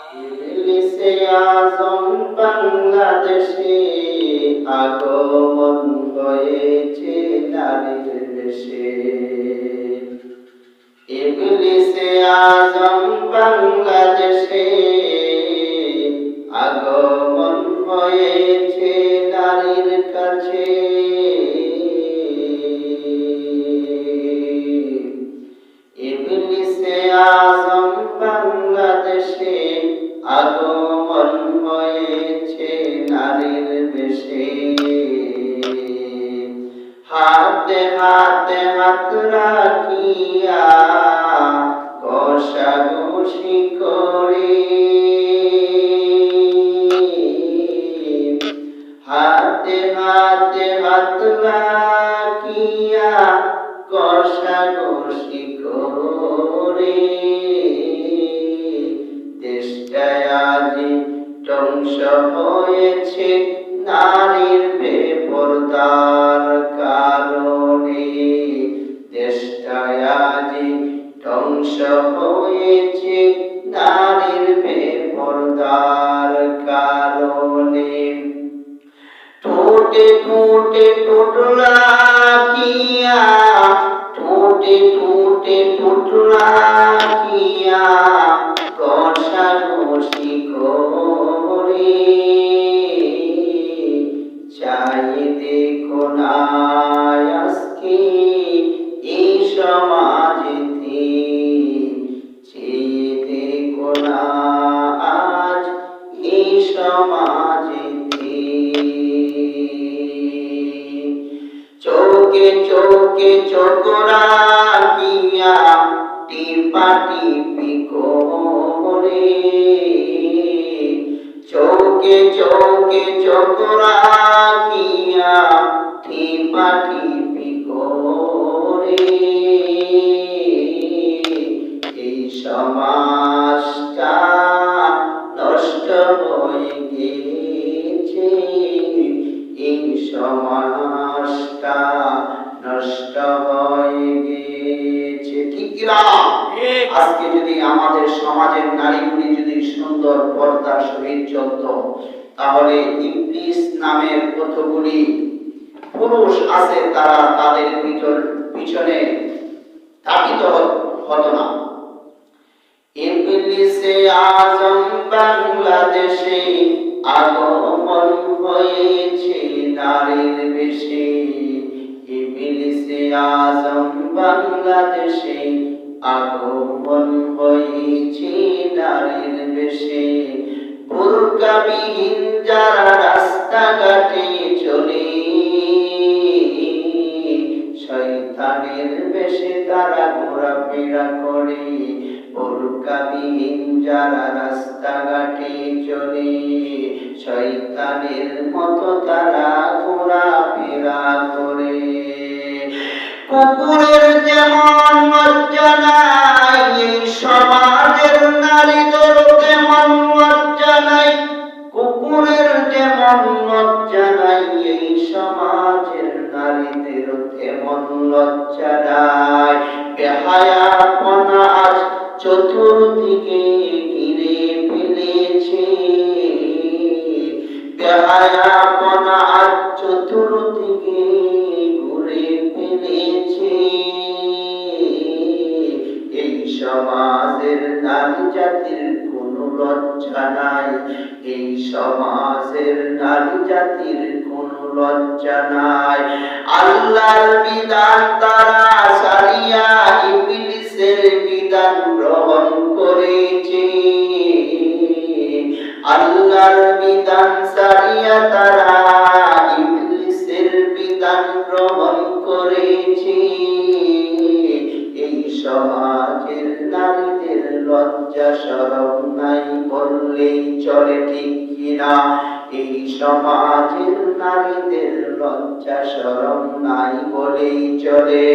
ইবলিসে আজম বাংলাদেশে আগমন হয়েছে নারীর বেশে। ইবলিসে আজম বাংলাদেশে আগমন হয়েছে নারীর কাছে। ইবলিসে আজম বাংলাদেশে আগমন হয়েছে নারীর বেশে। হাতে হাতে হাত রাখিয়া ঘষাঘষি করে, হাতে হাতে হাত রাখিয়া ঘষাঘষি করে দেশটায় আজি ধ্বংস হয়েছে নারীর বেপরদার কারণে। দেশটায় আজি ধ্বংস হয়েছে নারীর বেপরদার কারণে। ঠোঁটে ঠোঁটে ঠোঁট লাগিয়া, ঠোঁটে ঠোঁটে ঠোঁট লাগিয়া ঘষাঘষি করে চাই দেখো না আজকে এই সমাজেতে, চেয়ে দেখো না আজ এই সমাজেতে। চোখে চোখে চোখ রাখিয়া টিপা টিপি করে, চোখে চোখে চোখ রাখিয়া টিপা টিপি করে এই সমাজটা নষ্ট হয়ে গেছে। এই সমাজটা নষ্ট হয়ে গেছে। ঠিক না? আজকে যদি আমাদের সমাজের নারীগুলি যদি সুন্দর পর্দার সহিত চলত, তাহলে ইবলিস নামের কতগুলি পুরুষ আছে তারা তাদের পিছনে তাকিত হতো না। ইবলিসে আজম বাংলাদেশে আগমন হয়েছে নারীর বেশে। ইবলিসে আজম বাংলাদেশে আগমন হয়েছে নারীর বেশে। বোরকাবিহীন যারা রাস্তাঘাটে চলে, শয়তানের বেশে তারা ঘোরাফেরা করে। বোরকাবিহীন যারা রাস্তাঘাটে চলে, শয়তানের মতো তারা ঘোরাফেরা করে। কুকুরের যেমন লজ্জা নাই, এই সমাজের নারীদের তেমন লজ্জা নাই। কুকুরের যেমন লজ্জা নাই, এই সমাজের নারীদের তেমন লজ্জা নাই। বেহায়াপনা আজ চতুর্দিকে ঘিরে ফেলেছে। বেহায়াপনা আজ চতুর্দিকে ঘুরে ফেলেছে। এই সমাজের নারী জাতির কোনো লজ্জা নাই। এই সমাজের নারী জাতির কোনো লজ্জা নাই। আল্লাহর বিধান তারা সারিয়া ইবলিসের বিধান গ্রহণ করেছে। আল্লাহর বিধান সারিয়া তারা ইবলিসের বিধান গ্রহণ করেছে। এই সমাজের নারীদের লজ্জা শরম নাই বললেই চলে, ঠিক কিনা? এই সমাজের নারীদের লজ্জা শরম নাই বলেই চলে।